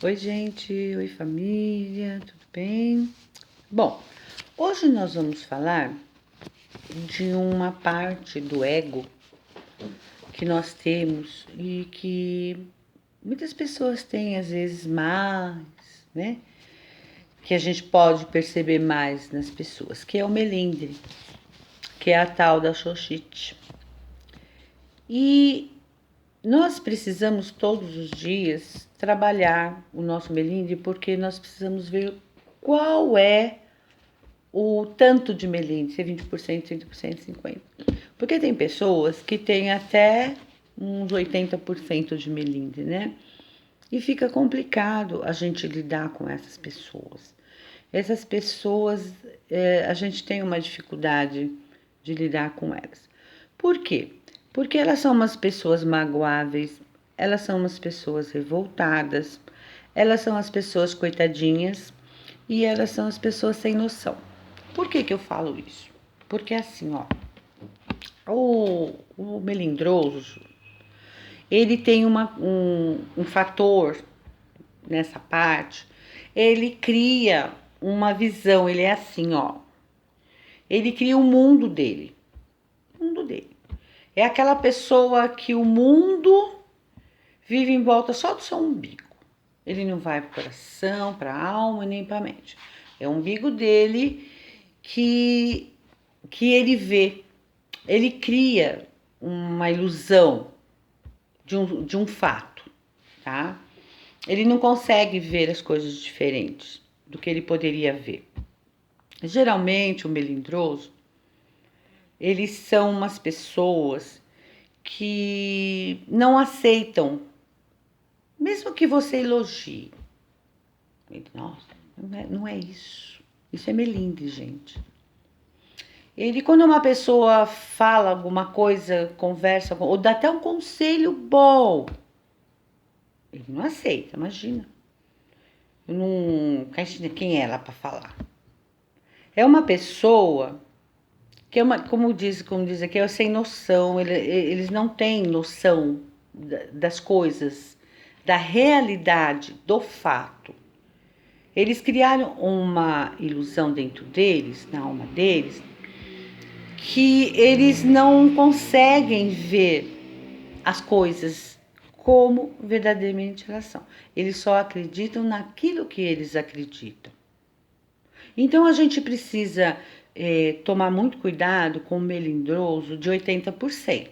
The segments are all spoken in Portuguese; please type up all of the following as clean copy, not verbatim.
Oi, gente, oi, família, tudo bem? Bom, hoje nós vamos falar de uma parte do ego que nós temos e que muitas pessoas têm, às vezes, mais, né? Que a gente pode perceber mais nas pessoas, que é o melindre, que é a tal da xoxite. E nós precisamos todos os dias trabalhar o nosso melindre porque nós precisamos ver qual é o tanto de melindre, se é 20%, 30%, 50%. Porque tem pessoas que têm até uns 80% de melindre, né? E fica complicado a gente lidar com essas pessoas. Essas pessoas, a gente tem uma dificuldade de lidar com elas. Por quê? Porque elas são umas pessoas magoáveis, elas são umas pessoas revoltadas, elas são as pessoas coitadinhas e elas são as pessoas sem noção. Por que eu falo isso? Porque assim, ó, o melindroso, ele tem um fator nessa parte, ele cria uma visão, ele é assim, ó, ele cria o mundo dele, o mundo dele. É aquela pessoa que o mundo vive em volta só do seu umbigo. Ele não vai para o coração, para a alma, nem para a mente. É o umbigo dele que ele vê. Ele cria uma ilusão de um fato, tá? Ele não consegue ver as coisas diferentes do que ele poderia ver. Geralmente, o melindroso, eles são umas pessoas que não aceitam, mesmo que você elogie. Nossa, não é isso. Isso é melindre, gente. Ele, quando uma pessoa fala alguma coisa, conversa, ou dá até um conselho bom, ele não aceita, imagina. Eu não. Quem é ela para falar? É uma pessoa que é uma, como diz aqui, é sem noção, eles não têm noção das coisas, da realidade, do fato. Eles criaram uma ilusão dentro deles, na alma deles, que eles não conseguem ver as coisas como verdadeiramente elas são. Eles só acreditam naquilo que eles acreditam. Então a gente precisa tomar muito cuidado com o melindroso de 80%,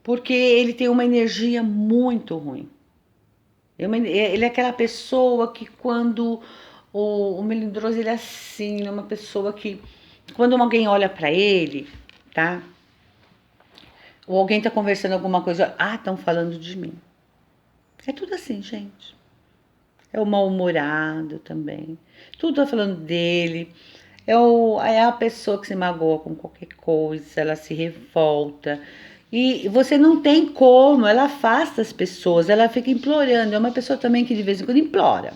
porque ele tem uma energia muito ruim. Ele é aquela pessoa que quando o melindroso ele é assim, é uma pessoa que quando alguém olha para ele, tá? Ou alguém tá conversando alguma coisa, estão falando de mim. É tudo assim, gente. É o mal-humorado também. Tudo tá falando dele. É a pessoa que se magoa com qualquer coisa, ela se revolta. E você não tem como, ela afasta as pessoas, ela fica implorando. É uma pessoa também que de vez em quando implora.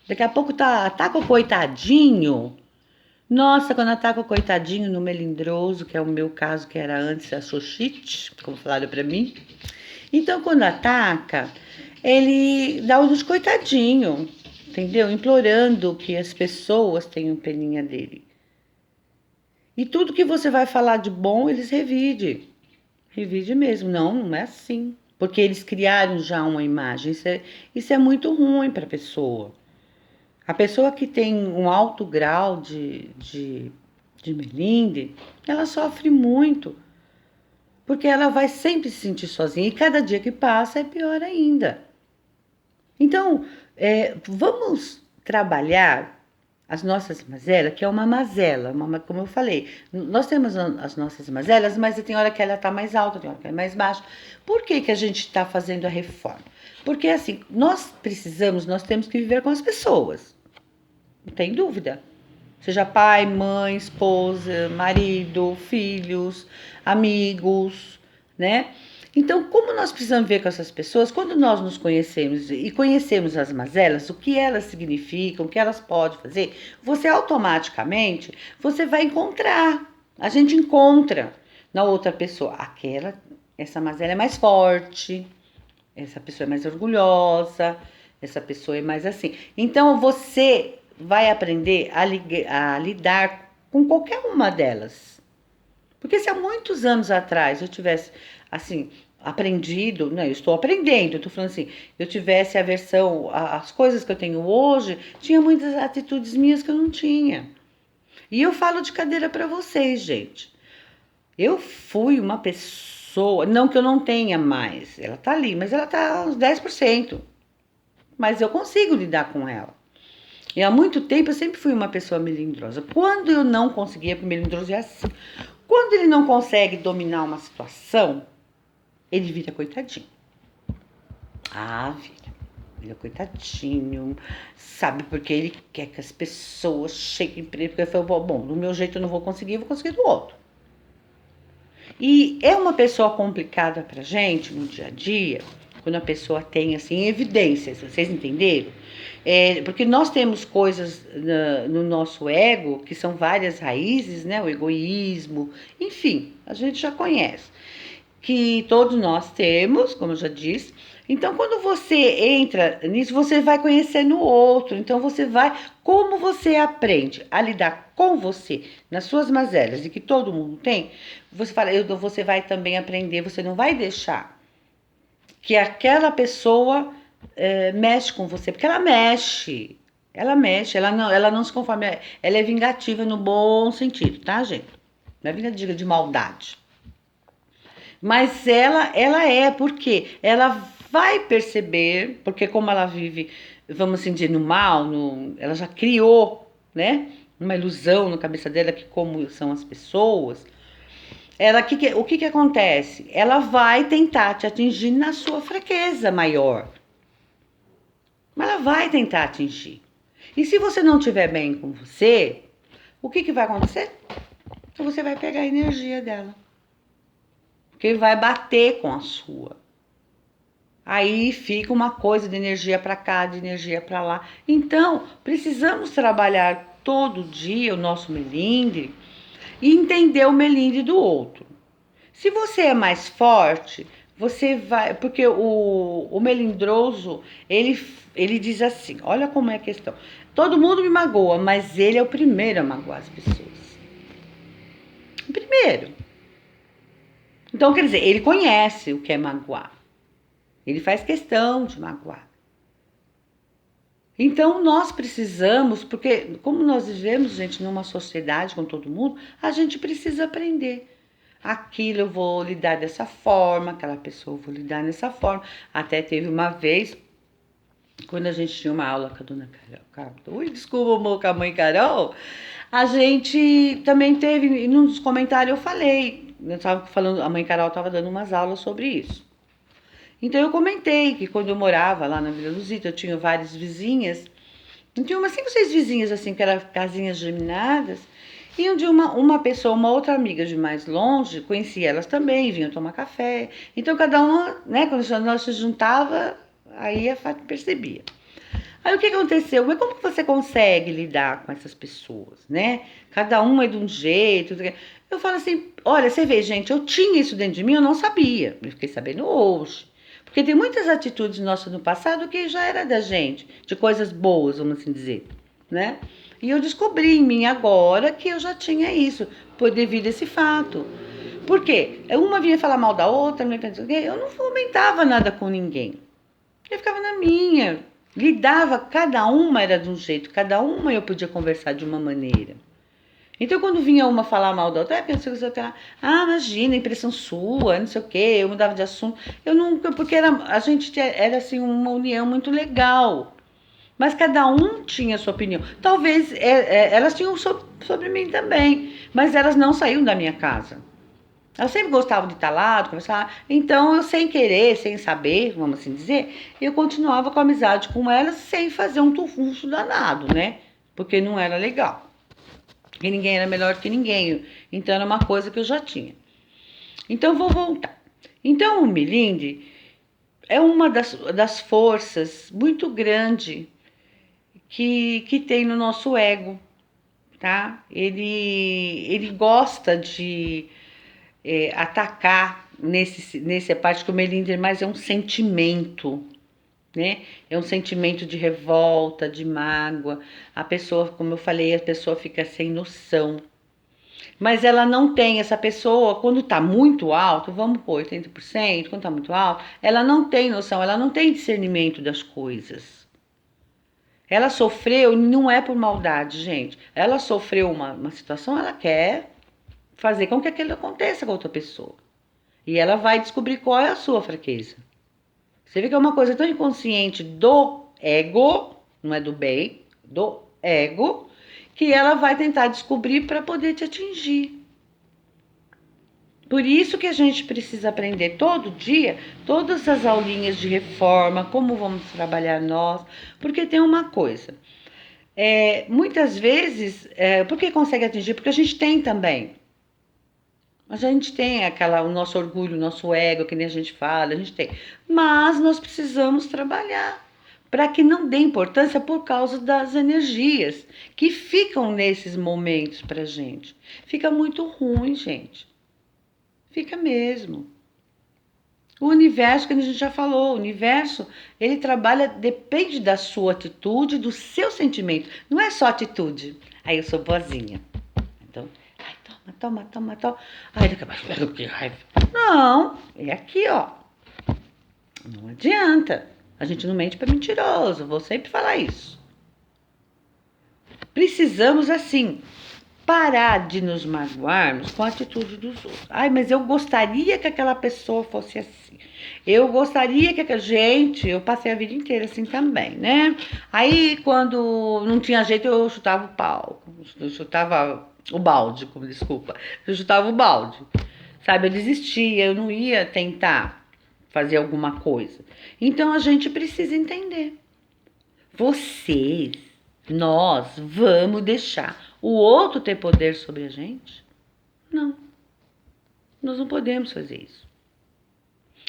Daqui a pouco ataca o coitadinho. Nossa, quando ataca o coitadinho no melindroso, que é o meu caso, que era antes a xoxite, como falaram pra mim. Então, quando ataca, ele dá o dos coitadinho, entendeu? Implorando que as pessoas tenham peninha dele. E tudo que você vai falar de bom, eles revidem. Revide mesmo. Não, não é assim. Porque eles criaram já uma imagem. Isso é muito ruim para a pessoa. A pessoa que tem um alto grau de melindre, ela sofre muito. Porque ela vai sempre se sentir sozinha. E cada dia que passa é pior ainda. Então, vamos trabalhar as nossas mazelas, que é uma mazela, como eu falei. Nós temos as nossas mazelas, mas tem hora que ela está mais alta, tem hora que ela é mais baixa. Por que a gente está fazendo a reforma? Porque assim, nós temos que viver com as pessoas. Não tem dúvida. Seja pai, mãe, esposa, marido, filhos, amigos, né? Então, como nós precisamos ver com essas pessoas, quando nós nos conhecemos e conhecemos as mazelas, o que elas significam, o que elas podem fazer, você automaticamente, você vai encontrar. A gente encontra na outra pessoa. Essa mazela é mais forte, essa pessoa é mais orgulhosa, essa pessoa é mais assim. Então você vai aprender a lidar com qualquer uma delas. Porque se há muitos anos atrás eu tivesse, assim, aprendido, não, eu estou aprendendo, eu estou falando assim, eu tivesse aversão às coisas que eu tenho hoje, tinha muitas atitudes minhas que eu não tinha. E eu falo de cadeira para vocês, gente. Eu fui uma pessoa, não que eu não tenha mais, ela tá ali, mas ela tá uns 10%. Mas eu consigo lidar com ela. E há muito tempo eu sempre fui uma pessoa melindrosa. Quando eu não conseguia, porque melindroso é assim. Quando ele não consegue dominar uma situação, ele vira coitadinho. Ah, vira coitadinho. Sabe, porque ele quer que as pessoas cheguem para ele. Porque ele falou, bom, do meu jeito eu não vou conseguir, eu vou conseguir do outro. E é uma pessoa complicada pra gente no dia a dia, quando a pessoa tem, assim, evidências, vocês entenderam? Porque nós temos coisas no nosso ego, que são várias raízes, né? O egoísmo, enfim, a gente já conhece. Que todos nós temos, como eu já disse. Então, quando você entra nisso, você vai conhecendo o outro. Então, você vai. Como você aprende a lidar com você, nas suas mazelas, e que todo mundo tem, você fala, você vai também aprender, você não vai deixar que aquela pessoa mexe com você, porque ela mexe. Ela não se conforma, ela é vingativa no bom sentido, tá, gente? Não é vingativa de maldade. Mas ela porque ela vai perceber, porque como ela vive, vamos assim dizer, no mal, ela já criou, né, uma ilusão na cabeça dela que como são as pessoas, o que acontece? Ela vai tentar te atingir na sua fraqueza maior. Mas ela vai tentar atingir. E se você não estiver bem com você, o que vai acontecer? Então você vai pegar a energia dela. Porque vai bater com a sua. Aí fica uma coisa de energia para cá, de energia para lá. Então, precisamos trabalhar todo dia o nosso melindre e entender o melindre do outro. Se você é mais forte, você vai. Porque o melindroso, ele diz assim: olha como é a questão. Todo mundo me magoa, mas ele é o primeiro a magoar as pessoas. O primeiro. Então, quer dizer, ele conhece o que é magoar. Ele faz questão de magoar. Então, nós precisamos, porque como nós vivemos, gente, numa sociedade com todo mundo, a gente precisa aprender. Aquilo eu vou lidar dessa forma, aquela pessoa eu vou lidar dessa forma. Até teve uma vez, quando a gente tinha uma aula com a dona Carol, desculpa, com a mãe Carol, a gente também teve, nos comentários eu falei, eu estava falando, a mãe Carol estava dando umas aulas sobre isso. Então eu comentei que quando eu morava lá na Vila Luzita, eu tinha várias vizinhas, eu tinha umas 5 ou 6 vizinhas assim, que eram casinhas geminadas, e um dia uma pessoa, uma outra amiga de mais longe, conhecia elas também, vinham tomar café. Então cada uma, né, quando nós se juntava, aí a Fátima percebia. Aí o que aconteceu? Mas como que você consegue lidar com essas pessoas, né? Cada uma é de um jeito. Eu falo assim, olha, você vê, gente, eu tinha isso dentro de mim, eu não sabia. Eu fiquei sabendo hoje. Porque tem muitas atitudes nossas no passado que já era da gente, de coisas boas, vamos assim dizer, né? E eu descobri em mim agora que eu já tinha isso, por devido a esse fato. Por quê? Uma vinha falar mal da outra, eu não fomentava nada com ninguém. Eu ficava na minha, lidava, cada uma era de um jeito, cada uma eu podia conversar de uma maneira. Então, quando vinha uma falar mal da outra, imagina, impressão sua, não sei o quê, eu mudava de assunto. Eu nunca, porque a gente era assim uma união muito legal. Mas cada um tinha a sua opinião. Talvez elas tinham sobre mim também, mas elas não saíam da minha casa. Elas sempre gostavam de estar lá, de conversar. Então, eu sem querer, sem saber, vamos assim dizer, eu continuava com a amizade com elas sem fazer um tufurço danado, né? Porque não era legal. E ninguém era melhor que ninguém. Então, era uma coisa que eu já tinha. Então, vou voltar. Então, o melindre é uma das forças muito grande que tem no nosso ego, tá? Ele gosta de atacar nessa parte que o melindre mais é um sentimento, né? É um sentimento de revolta, de mágoa. A pessoa, como eu falei, a pessoa fica sem noção. Mas ela não tem, essa pessoa, quando tá muito alto, vamos pôr 80%, quando tá muito alto, ela não tem noção, ela não tem discernimento das coisas. Ela sofreu, não é por maldade, gente. Ela sofreu uma situação, ela quer fazer com que aquilo aconteça com outra pessoa. E ela vai descobrir qual é a sua fraqueza. Você vê que é uma coisa tão inconsciente do ego, não é do bem, do ego, que ela vai tentar descobrir para poder te atingir. Por isso que a gente precisa aprender todo dia, todas as aulinhas de reforma, como vamos trabalhar nós, porque tem uma coisa, muitas vezes, por que consegue atingir? Porque a gente tem também. A gente tem o nosso orgulho, o nosso ego, que nem a gente fala, a gente tem. Mas nós precisamos trabalhar para que não dê importância por causa das energias que ficam nesses momentos pra gente. Fica muito ruim, gente. Fica mesmo. O universo, que a gente já falou, o universo, ele trabalha, depende da sua atitude, do seu sentimento. Não é só atitude. Aí eu sou boazinha. Então, ai, toma. Ai, daqui a pouco, que raiva. Não, é aqui, ó. Não adianta. A gente não mente para mentiroso, vou sempre falar isso. Precisamos, assim, parar de nos magoarmos com a atitude dos outros. Ai, mas eu gostaria que aquela pessoa fosse assim. Eu gostaria que gente, eu passei a vida inteira assim também, né? Aí quando não tinha jeito eu chutava o pau, eu chutava o balde, desculpa. Eu chutava o balde. Sabe, eu desistia, eu não ia tentar fazer alguma coisa. Então a gente precisa entender. Vocês, nós vamos deixar o outro ter poder sobre a gente? Não. Nós não podemos fazer isso.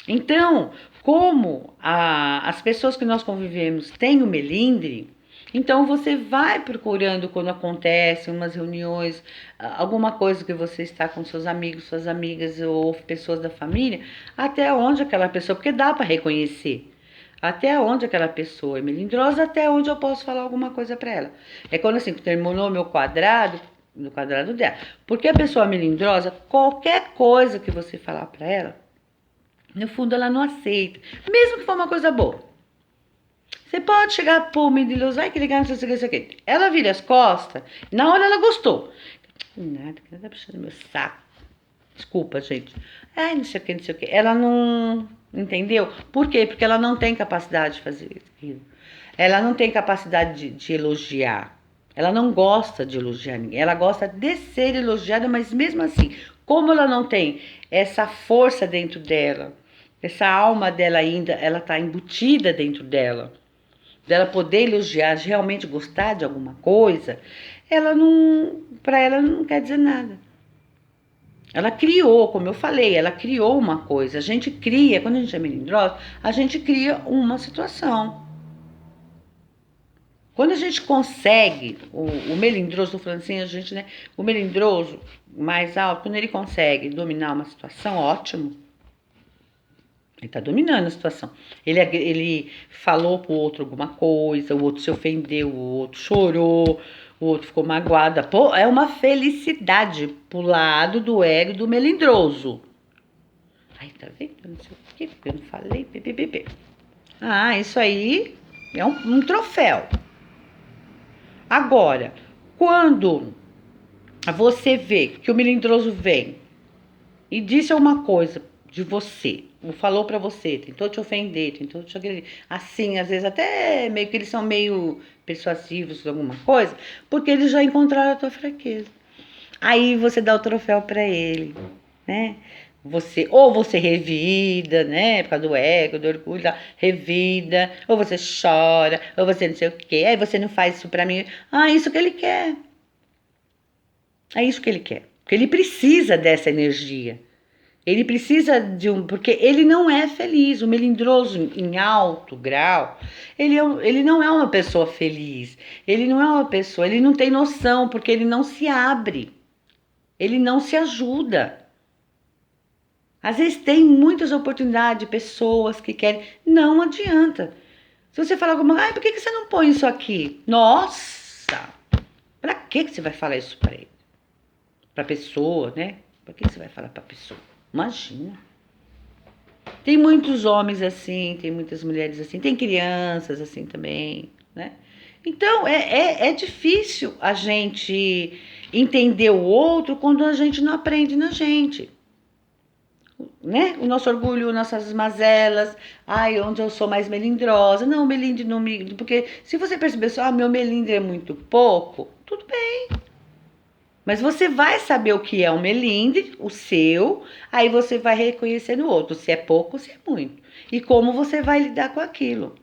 Então, como as pessoas que nós convivemos têm o melindre, então você vai procurando quando acontece umas reuniões, alguma coisa que você está com seus amigos, suas amigas ou pessoas da família, até onde aquela pessoa, porque dá para reconhecer. Até onde aquela pessoa é melindrosa, até onde eu posso falar alguma coisa para ela. É quando assim, terminou meu quadrado, no quadrado dela. Porque a pessoa melindrosa, qualquer coisa que você falar para ela, no fundo ela não aceita. Mesmo que for uma coisa boa. Você pode chegar pro melindroso, ai que legal, não sei o que, não sei o que. Ela vira as costas, na hora ela gostou. Nada, que ela tá puxando meu saco. Desculpa, gente. Ai, não sei o que, não sei o que. Ela não... Entendeu? Por quê? Porque ela não tem capacidade de fazer aquilo. Ela não tem capacidade de elogiar. Ela não gosta de elogiar ninguém. Ela gosta de ser elogiada, mas mesmo assim, como ela não tem essa força dentro dela, essa alma dela ainda, ela tá embutida dentro dela, dela poder elogiar, realmente gostar de alguma coisa, ela não, para ela não quer dizer nada. Ela criou, como eu falei, ela criou uma coisa. A gente cria, quando a gente é melindrosa, a gente cria uma situação. Quando a gente consegue, o melindroso, estou falando assim, a gente, né? O melindroso mais alto, quando ele consegue dominar uma situação, ótimo. Ele está dominando a situação. Ele falou pro outro alguma coisa, o outro se ofendeu, o outro chorou, o outro ficou magoado. Pô, é uma felicidade pro lado do ego do melindroso. Ai, tá vendo? Eu não sei o que, eu não falei, bebê. Ah, isso aí é um troféu. Agora, quando você vê que o melindroso vem e disse alguma coisa de você, ou falou pra você, tentou te ofender, tentou te agredir, assim, às vezes até meio que eles são meio persuasivos, alguma coisa, porque eles já encontraram a tua fraqueza. Aí você dá o troféu pra ele, né? Ou você revida, né? Por causa do ego, do orgulho, revida, ou você chora, ou você não sei o quê, aí você não faz isso pra mim. Ah, isso que ele quer. É isso que ele quer. Porque ele precisa dessa energia. Ele precisa porque ele não é feliz. O melindroso em alto grau, ele não é uma pessoa feliz. Ele não é uma pessoa, ele não tem noção, porque ele não se abre. Ele não se ajuda. Às vezes tem muitas oportunidades, pessoas que querem. Não adianta. Se você falar alguma coisa, por que você não põe isso aqui? Nossa! Pra que você vai falar isso pra ele? Pra pessoa, né? Pra que você vai falar pra pessoa? Imagina. Tem muitos homens assim, tem muitas mulheres assim, tem crianças assim também, né? Então, é difícil a gente entender o outro quando a gente não aprende na gente, né? O nosso orgulho, nossas mazelas, ai, onde eu sou mais melindrosa. Não, melindre não me... Porque se você perceber só, meu melindre é muito pouco, tudo bem. Mas você vai saber o que é um melindre, o seu, aí você vai reconhecer no outro, se é pouco, se é muito. E como você vai lidar com aquilo.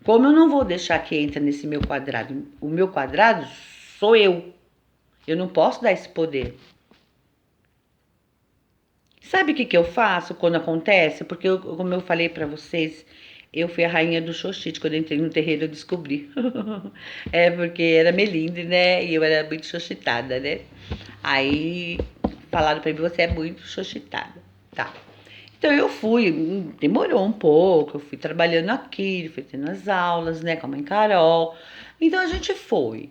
Como eu não vou deixar que entre nesse meu quadrado? O meu quadrado sou eu. Eu não posso dar esse poder. Sabe o que eu faço quando acontece? Porque, como eu falei pra vocês, eu fui a rainha do xoxite. Quando eu entrei no terreiro, eu descobri. É porque era melindre, né? E eu era muito xoxitada, né? Aí falaram pra mim, você é muito xoxitada. Tá. Então eu fui, demorou um pouco, eu fui trabalhando aqui, fui tendo as aulas, né, com a mãe Carol. Então a gente foi.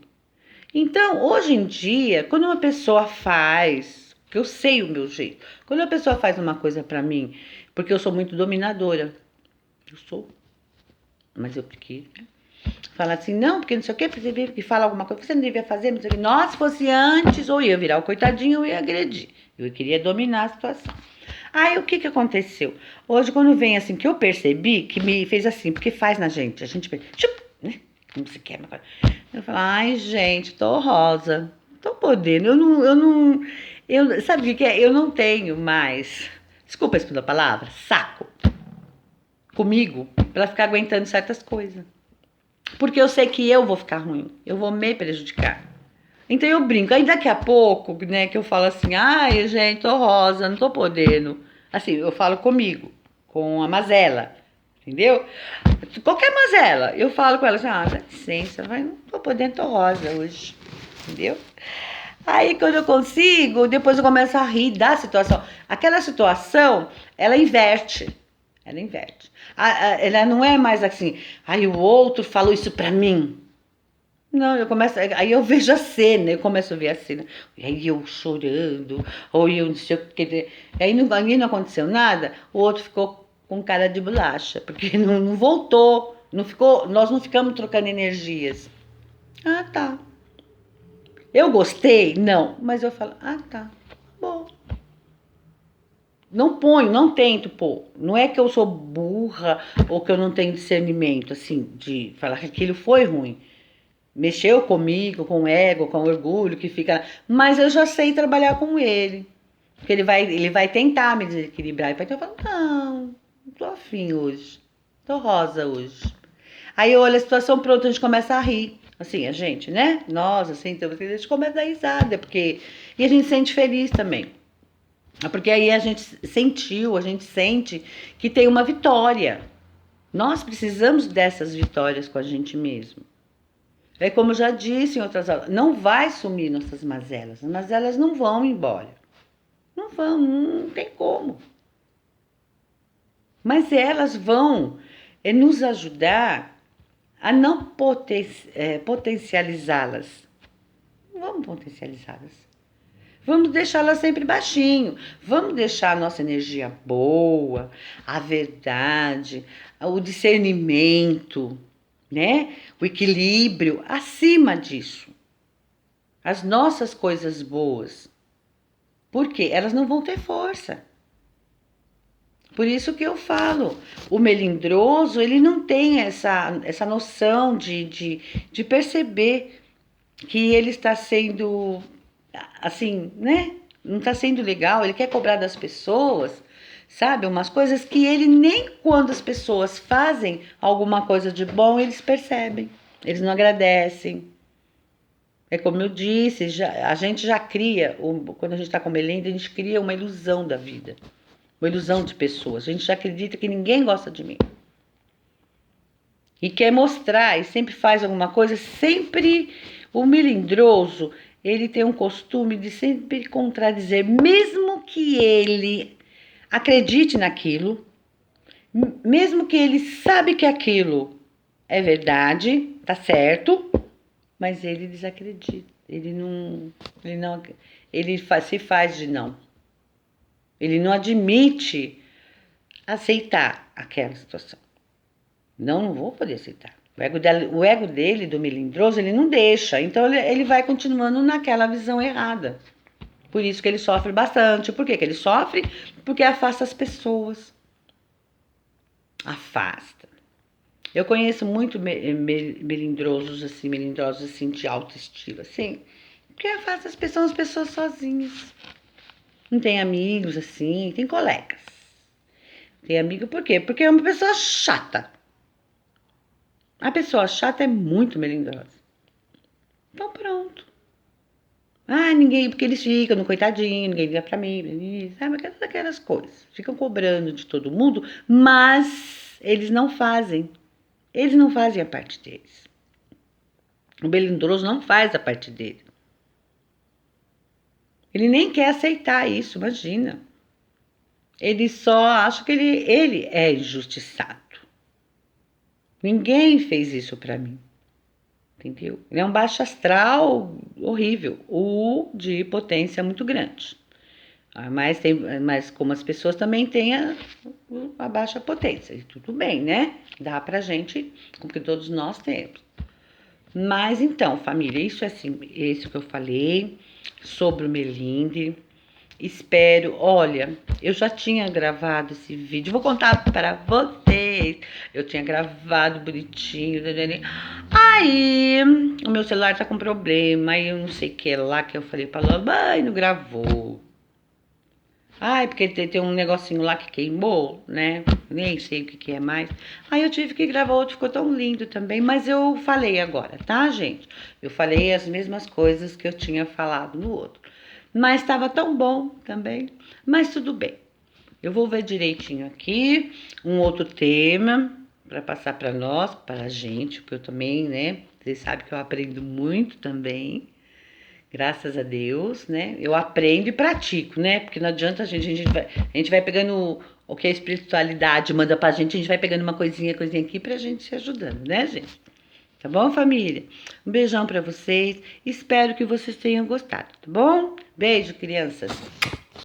Então, hoje em dia, quando uma pessoa faz, que eu sei o meu jeito, quando uma pessoa faz uma coisa pra mim, porque eu sou muito dominadora, eu sou, mas eu porque fala assim, não, porque não sei o que, porque fala alguma coisa, você não devia fazer, não sei o que. Nossa, se fosse antes, ou ia virar o coitadinho, ou ia agredir. Eu queria dominar a situação. Aí, o que aconteceu? Hoje, quando vem assim, que eu percebi, que me fez assim, porque faz na gente, a gente, tchup, né? Como se quebra. Eu falo, ai, gente, tô rosa, tô podendo, sabe o que é? Eu não tenho mais, desculpa a palavra, saco comigo pra ficar aguentando certas coisas. Porque eu sei que eu vou ficar ruim, eu vou me prejudicar. Então eu brinco, aí daqui a pouco, né, que eu falo assim, ai, gente, tô rosa, não tô podendo. Assim, eu falo comigo, com a mazela, entendeu? Qualquer mazela, eu falo com ela assim, dá licença, não tô podendo, tô rosa hoje, entendeu? Aí quando eu consigo, depois eu começo a rir da situação. Aquela situação, ela inverte. Ela inverte. Ela não é mais assim, aí o outro falou isso pra mim. Não, eu começo, aí eu vejo a cena, eu começo a ver a cena. E aí eu chorando, ou eu não sei o que. Aí não aconteceu nada, o outro ficou com cara de bolacha, porque não voltou, não ficou, nós não ficamos trocando energias. Ah, tá. Eu gostei? Não. Mas eu falo, tá, bom. Não ponho, não tento pôr. Não é que eu sou burra ou que eu não tenho discernimento, assim, de falar que aquilo foi ruim. Mexeu comigo, com o ego, com o orgulho que fica. Mas eu já sei trabalhar com ele. Porque ele vai tentar me desequilibrar. Ele vai falar, não tô afim hoje. Tô rosa hoje. Aí eu olho a situação, pronto, a gente começa a rir. Assim, a gente, né? Nós, assim, então a gente começa a dar risada, porque... E a gente sente feliz também. Porque aí a gente sente que tem uma vitória. Nós precisamos dessas vitórias com a gente mesmo. É como eu já disse em outras aulas, não vai sumir nossas mazelas. As mazelas não vão embora. Não vão, não tem como. Mas elas vão nos ajudar a não potencializá-las. Não vamos potencializá-las. Vamos deixá-las sempre baixinho. Vamos deixar a nossa energia boa, a verdade, o discernimento, né? O equilíbrio acima disso. As nossas coisas boas. Por quê? Elas não vão ter força. Por isso que eu falo, o melindroso, ele não tem essa noção de perceber que ele está sendo, assim, né? Não está sendo legal, ele quer cobrar das pessoas, sabe? Umas coisas que ele nem quando as pessoas fazem alguma coisa de bom, eles percebem, eles não agradecem. É como eu disse, a gente já cria, quando a gente está com melindre, a gente cria uma ilusão da vida. Uma ilusão de pessoas. A gente já acredita que ninguém gosta de mim. E quer mostrar, e sempre faz alguma coisa, sempre o melindroso, ele tem um costume de sempre contradizer, mesmo que ele acredite naquilo, mesmo que ele sabe que aquilo é verdade, tá certo, mas ele desacredita. Se faz de não. Ele não admite aceitar aquela situação. Não vou poder aceitar. O ego dele, do melindroso, ele não deixa. Então ele vai continuando naquela visão errada. Por isso que ele sofre bastante. Por que ele sofre? Porque afasta as pessoas. Afasta. Eu conheço muito melindrosos assim, de autoestima, assim. Porque afasta as pessoas sozinhas. Não tem amigos, assim, tem colegas. Tem amigo por quê? Porque é uma pessoa chata. A pessoa chata é muito melindrosa. Então pronto. Ninguém, porque eles ficam no coitadinho, ninguém liga pra mim, sabe, aquelas coisas. Ficam cobrando de todo mundo, mas eles não fazem. Eles não fazem a parte deles. O melindroso não faz a parte dele. Ele nem quer aceitar isso, imagina. Ele só acha que ele é injustiçado. Ninguém fez isso pra mim. Entendeu? Ele é um baixo astral horrível, ou de potência muito grande. Mas como as pessoas também têm a baixa potência, e tudo bem, né? Dá pra gente, porque todos nós temos. Mas então, família, isso é assim, isso que eu falei sobre o Melindre. Espero, olha, eu já tinha gravado esse vídeo, vou contar para vocês. Eu tinha gravado bonitinho, aí o meu celular tá com problema, aí eu não sei o que lá que eu falei pra ela, mãe, não gravou. Porque tem um negocinho lá que queimou, né? Nem sei o que é mais. Aí eu tive que gravar outro, ficou tão lindo também. Mas eu falei agora, tá, gente? Eu falei as mesmas coisas que eu tinha falado no outro. Mas estava tão bom também. Mas tudo bem. Eu vou ver direitinho aqui um outro tema para passar para nós, para a gente, porque eu também, né? Vocês sabem que eu aprendo muito também. Graças a Deus, né? Eu aprendo e pratico, né? Porque não adianta a gente vai pegando o que a espiritualidade manda pra gente, a gente vai pegando uma coisinha aqui pra gente se ajudando, né, gente? Tá bom, família? Um beijão pra vocês. Espero que vocês tenham gostado, tá bom? Beijo, crianças.